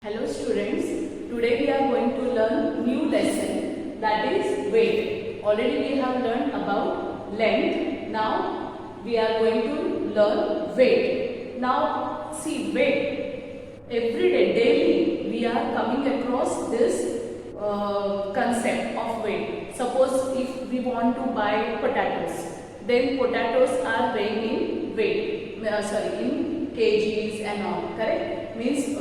Hello students, today we are going to learn new lesson, that is weight. Already we have learned about length. Now we are going to learn weight. Now see weight. Every day, daily we are coming across this concept of weight. Suppose if we want to buy potatoes, then potatoes are weighed in weight, in kgs and all, correct? Means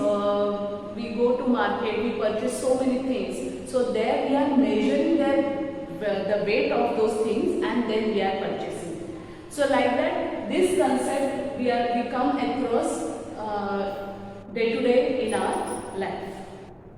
we go to market, we purchase so many things. So there we are measuring the weight of those things and then we are purchasing. So like that, this concept we come across day to day in our life.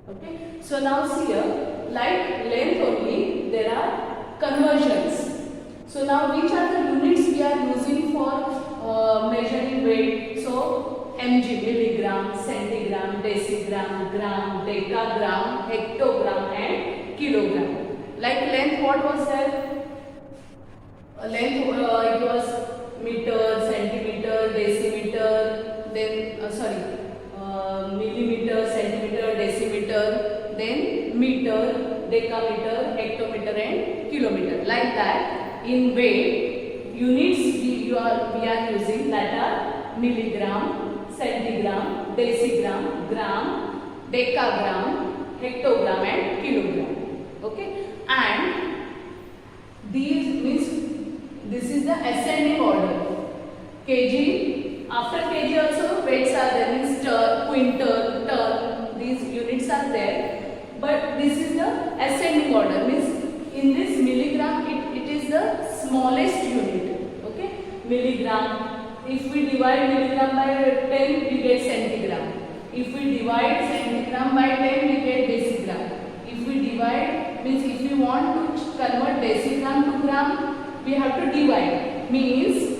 Okay. So now see here, like length only, there are conversions. So now which are the units we are using for measuring weight? So mg, milligram, centigram, decigram, gram, decagram, hectogram and kilogram. Like length, what was there? Length it was meter, centimeter, decimeter, then millimeter, centimeter, decimeter, then meter, decameter, hectometer and kilometer. Like that, in weight, units we are using that are milligram, centigram, decigram, gram, decagram, hectogram and kilogram. Okay, and these means this is the ascending order. Kg, after kg also weights are there, means quintal, ton, these units are there. But this is the ascending order, means in this milligram it is the smallest unit. Okay, milligram. If we divide milligram by 10, we get centigram. If we divide centigram by 10, we get decigram. If we divide, means if we want to convert decigram to gram, we have to divide. Means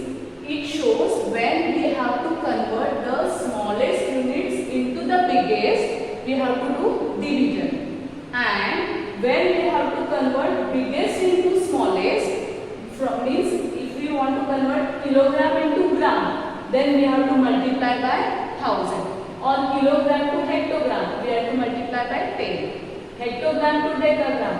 it shows when we have to convert the smallest units into the biggest, we have to do division. And when we have to convert biggest into smallest, means if we want to convert kilogram into gram, then we have to multiply by 1000. Or kilogram to hectogram, we have to multiply by 10. Hectogram to decagram,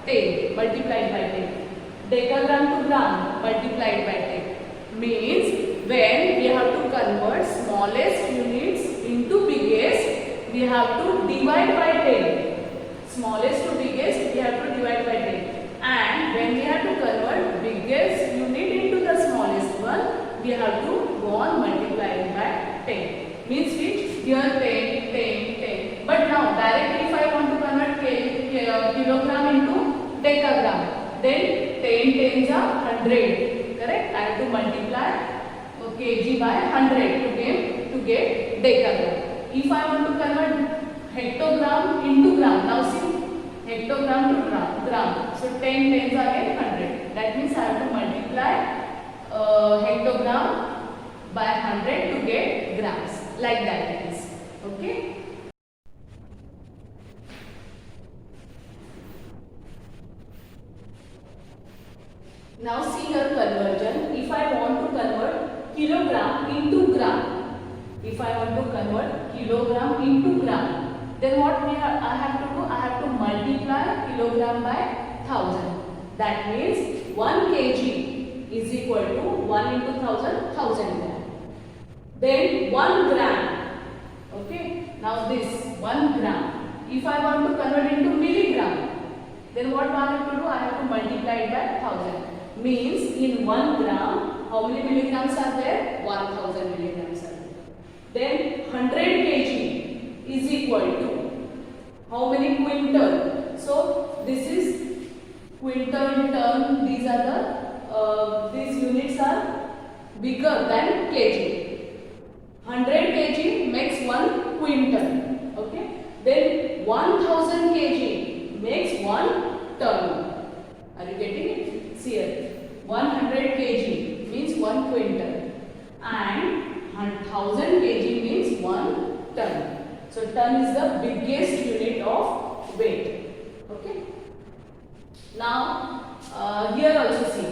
10 multiplied by 10. Decagram to gram multiplied by 10. Means when we have to convert smallest units into biggest, we have to divide by 10. Smallest to biggest, we have to divide by 10. And when we have to convert biggest unit into the smallest one, we have to go on multiplying by 10. Means which? Here 10, 10, 10. But now directly if I want to convert kilogram into decagram, then 10 tens are 100. Correct? I have to multiply kg by 100 to get decagram. If I want to convert hectogram into gram, now see, hectogram to gram. So 10 tens are again 100. That means I have to multiply hectogram by 100 to get grams. Like that it is. Okay. Now see your conversion. If I want to convert kilogram into gram, if I want to convert kilogram into gram, then what I have to do? I have to multiply kilogram by 1000. That means 1 kg is equal to 1 into 1000, 1000 gram. Then 1 gram. Okay. Now this 1 gram. If I want to convert into milligram, then what I have to do? I have to multiply it by 1000. Means in 1 gram, how many milligrams are there? 1000 milligrams are there. Then 100 kg is equal to how many quintal? So this is quintal, ton. These are these units are bigger than kg. 100 kg makes 1 quintal. Okay. Then 1000 kg makes 1 ton. Are you getting it? See here. 100 kg means 1 quintal and 1000 kg means 1 ton. So ton is the biggest unit of weight. Okay. Now here also see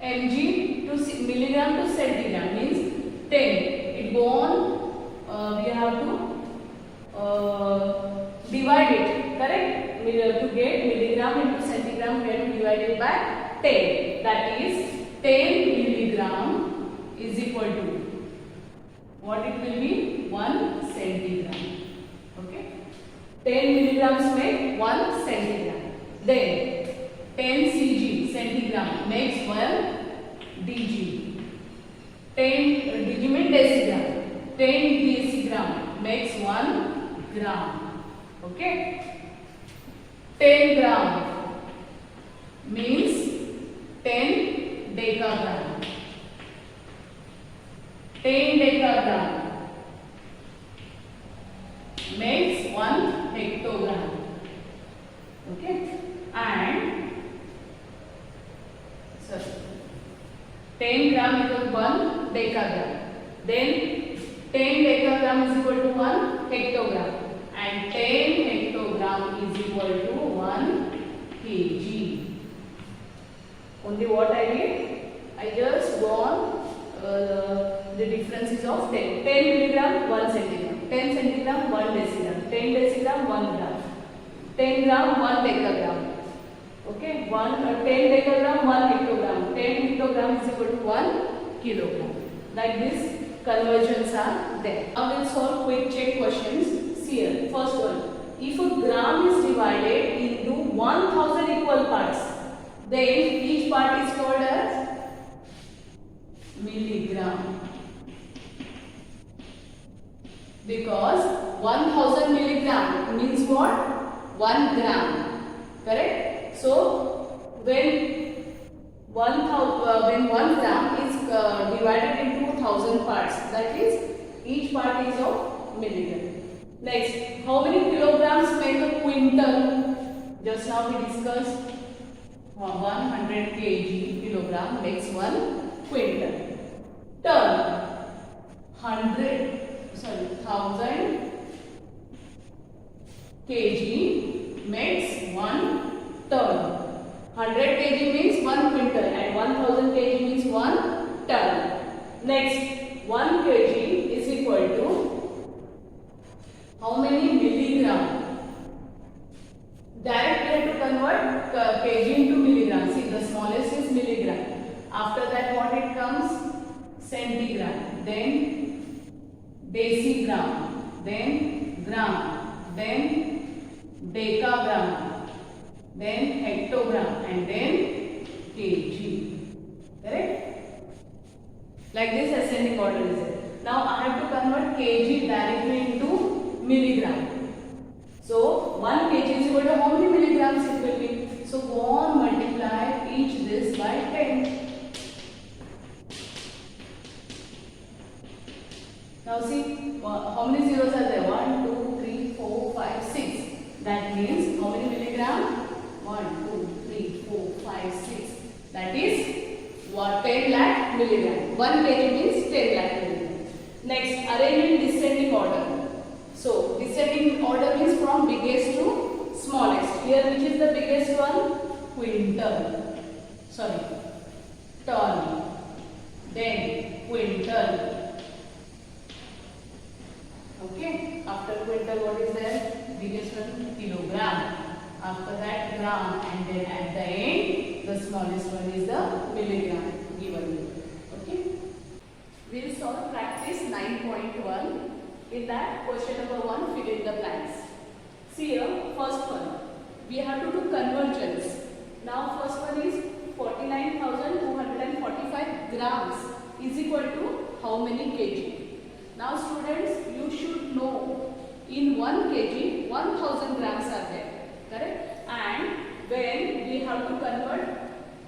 mg to milligram to centigram means 10. It go on we have to divide it, correct? To get milligram into centigram, we have to divide it by 10. That is 10 milligram is equal to what it will be? 1 centigram. Okay, 10 milligrams make 1 centigram. Then 10 cg centigram makes 1 dg. 10 dg means decigram. 10 decigram makes 1 gram. Okay, 10 gram means 10 decagram. 10 decagram makes 1 hectogram. Okay, and 10 gram equals 1 decagram. Then 10 decagram is equal to 1 hectogram, and 10 hectogram is equal to 1 kg. Only what I did? I just go on the differences of 10. 10 milligram, 1 centigram. 10 centigram, 1 decigram. 10 decigram, 1 gram. 10 gram, 1 decagram. Okay, 10 decagram, 1 hectogram. 10 hectogram is equal to 1 kilogram. Like this, conversions are there. Now we'll solve quick check questions. See here, first one. If a gram is divided into 1000 equal parts, then each part is called as milligram. Because 1000 milligram means what? 1 gram. Correct? So when 1 gram is divided into 1000 parts, that is each part is of milligram. Next, how many kilograms make a quintal? Just now we discussed 100 kg kilogram makes 1 quintal. Ton, 1000 kg makes 1 ton. 100 kg means 1 quintal and 1000 kg means 1 ton. Next, 1 kg is equal to how many milligram? Directly we have to convert kg into milligram. See, the smallest is milligram. After that, what it comes? Centigram, then decigram, then gram, then decagram, then hectogram, and then kg. Correct? Like this ascending order is it. Now I have to convert kg directly into milligram. So 1 kg is equal to how many milligrams it will be? So go on, multiply each this by 10. Now see, how many zeros are there? 1, 2, 3, 4, 5, 6. That means how many milligram? 1, 2, 3, 4, 5, 6. That is what? 10 lakh milligram. 1 kg means 10 lakh milligram. Next, arrange in descending order. So, descending order means from biggest to smallest. Here, which is the biggest one? Quintal. Sorry, ton. Then quintal. Okay. After quintal, what is there? Biggest one, kilogram. After that, gram, and then at the end, the smallest one is the milligram given. Okay. We will solve practice 9.1. In that, question number 1, fill in the blanks. See here, first one, we have to do conversions. Now, first one is 49,245 grams is equal to how many kg? Now, students, you should know in 1 kg, 1000 grams are there. Correct? And when we have to convert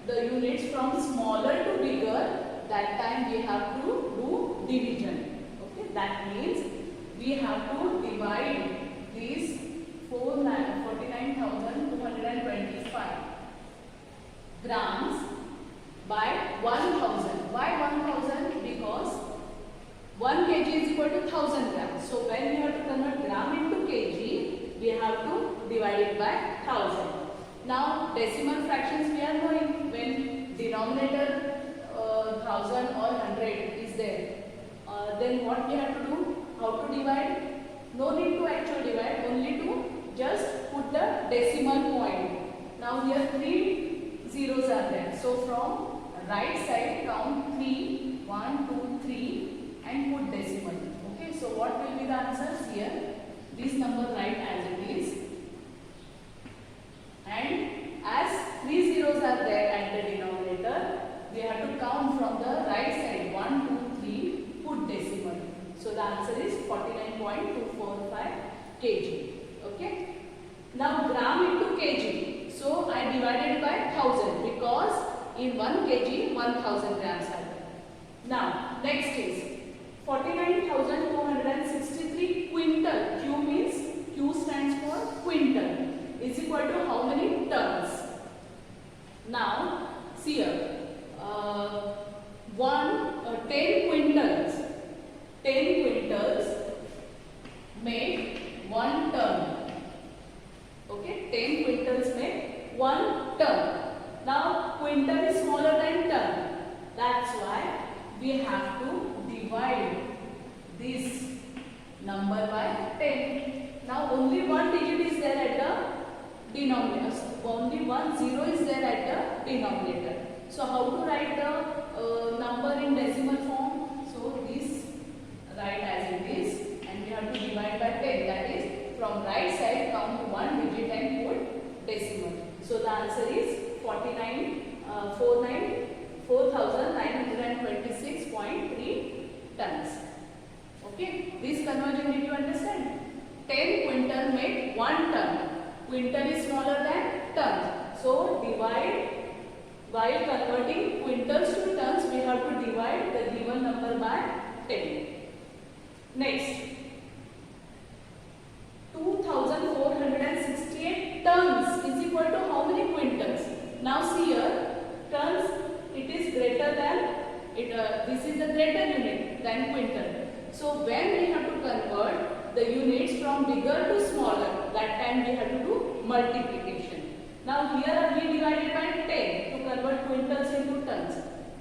the units from smaller to bigger, that time we have to do division. Okay? That means we have to divide these 49,225 grams by 1000. Why 1000? Because 1 kg is equal to 1000 grams. So when we have to convert gram into kg, we have to divide it by 1000. Now decimal fractions we are knowing. When denominator 1000 or 100 is there, then what we have to do? How to to divide? No need to actually divide, only to just put the decimal point. Now here 3 zeros are there. So from right side count 3, 1, 2, 3 and put decimal. Okay, so what will be the answers here? This number write as it is. And as 3 zeros are there at the denominator, we have to count from the right side 1, 2, 3, put decimal. So the answer is 49.245 kg. Okay. Now gram into kg. So I divided by 1000 because in 1 kg 1000 grams are there. Now next is 49,263 quintal. Q means Q stands for quintal. Is equal to how many tons? Now see here. 10 quintals. 10 quintals make 1 ton. Okay, 10 quintals make 1 ton. Now quintal is smaller than ton. That's why we have to divide this number by 10. Now only one digit is there at the denominator. Only 1 0 is there at the denominator. So how to write the number in decimal form? So this write as it is and we have to divide by 10. That is from right side count 1 digit and put decimal. So the answer is 4,926.3 tons. Okay, this conversion did you understand? 10 quintal make 1 ton. Quintal is smaller than ton. So divide, while converting quintals to tons, we have to divide the given number by 10. Next, 2,468 tons is equal to how many quintals? Now see here, tons, it is greater than, this is the greater unit than quintal. So when we have to convert the units from bigger to smaller, that time we have to do multiplication. Now here we divided by 10 to convert quintals into tons.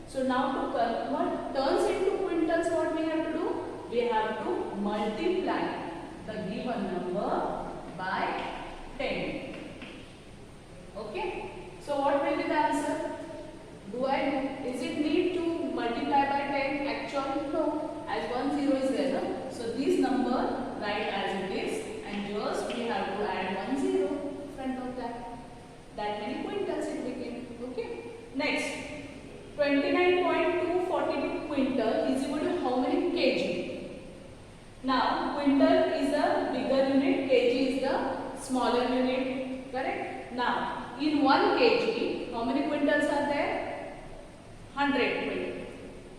So now to convert tons into quintals, what we have to do? We have to multiply the given number by 10. Okay. So what will be the answer? Is it need to multiply by 10? Actually no, as 1 0 is there. No? So this number write as it is and just we have to add 1 0 in front of that. That many quintals it became. Okay. Next, 29.242 quintal is equal to how many kg? Now quintal is the bigger unit, kg is the smaller unit. Correct? Now in 1 kg, how many quintals are there? 100 quintal.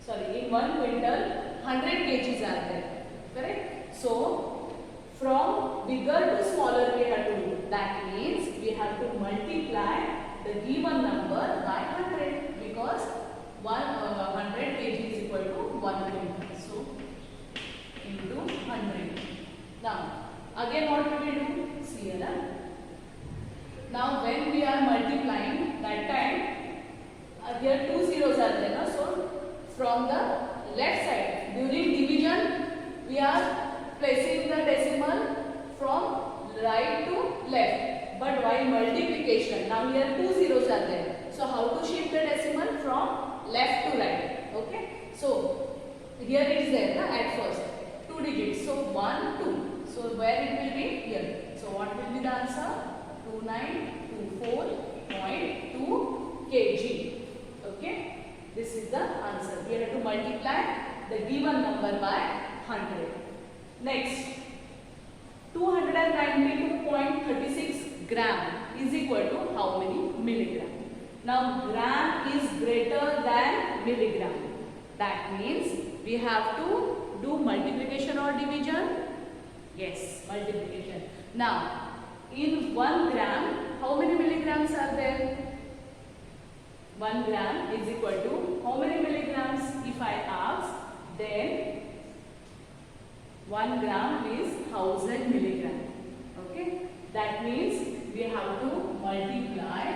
Sorry, in 1 quintal, 100 kgs are there. Correct? So from bigger to smaller we have to do. That means we have to multiply the given number by 100 because 100 kg is equal to 1 quintal. So into 100. Now again what do we do? See here. Now when we are multiplying, that time here 2 zeros are there. No? So from the left side during division we are placing the decimal from right to left. But while multiplication, now here 2 zeros are there. So how to shift the decimal from left to right? Okay. So here it is there na, at first 2 digits. So 1 2. So where it will be? Here. So what will be the answer? 2924.2 kg. Okay. This is the answer. We have to multiply the given number by 100. Next, 292.36 gram is equal to how many milligram? Now gram is greater than milligram. That means we have to do multiplication or division. Yes, multiplication. Now in 1 gram, how many milligrams are there? 1 gram is equal to how many milligrams? If I ask, then 1 gram is 1000 milligram. Okay, that means we have to multiply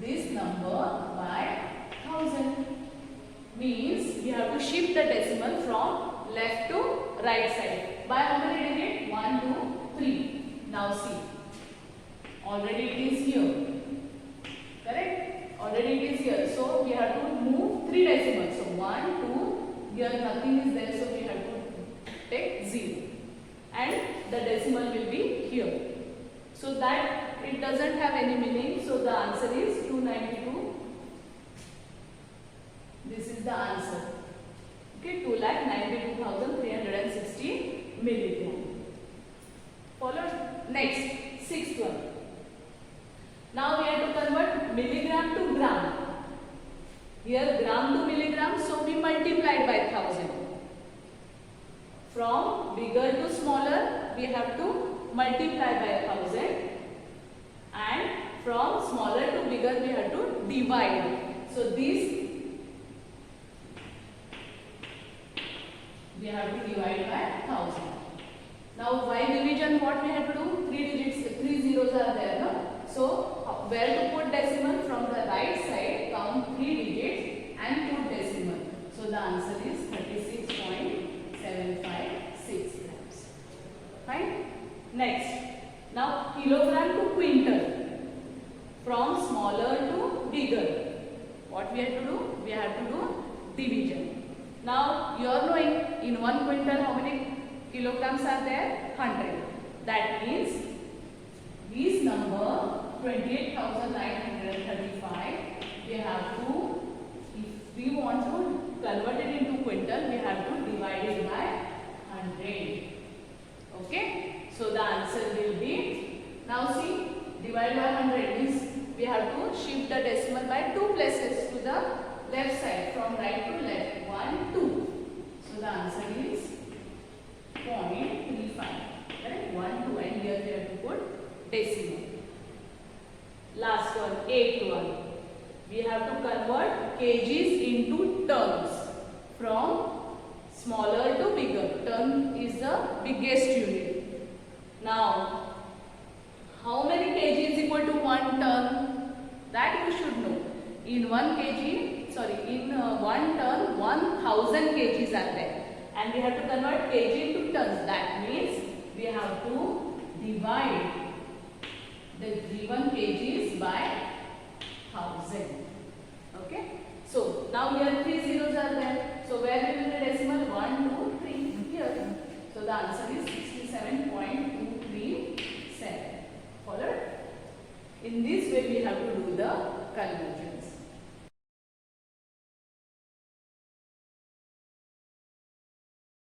this number by 1000. Means we have to shift the decimal from left to right side. By how many digits? 1, 2, 3. Now see. Already it is here. Correct? Already it is here. So we have to move 3 decimals. So 1, 2, here nothing is there. So we have to take 0. And the decimal will be here. So that it doesn't have any meaning. So the answer is 292. This is the answer. Okay, 2,92,360 milligram. Followed. Next, sixth one. Now we have to convert milligram to gram. Here gram to milligram, so we multiplied by 1000. From bigger to smaller, we have to multiply by 1000. And from smaller to bigger, we have to divide. So this we have to divide by 1000. Now by division, what we have to do? 3 digits, 3 zeros are there, no? So where to put decimal? From the right side, count 3 digits and put decimal. So the answer is 36.756 grams. Fine. Next, now kilogram to quintal. From smaller to bigger, what we have to do? We have to do division. Now you are knowing in 1 quintal how many kilograms are there? 100. That means this number 28,935, we have to, if we want to convert it into quintal, we have to divide it by 100. Okay, so the answer will be, now see, divide by 100 means we have to shift the decimal by 2 places to the left side, from right to left, 1, 2. So the answer is 0.35. Correct? 1, 2, and here we have to put decimal. Last one, 8th one. We have to convert kgs into tons. From smaller to bigger. Ton is the biggest unit. Now, how many kg is equal to 1 ton? That you should know. In 1 kg, sorry, in 1 ton, 1000 kgs are there. And we have to convert kg into tons. That means we have to divide the given kgs by 1000. Okay. So now here 3 zeros are there. So where will be the decimal? 1, 2, 3 here. So the answer is 67.237. Followed? In this way we have to do the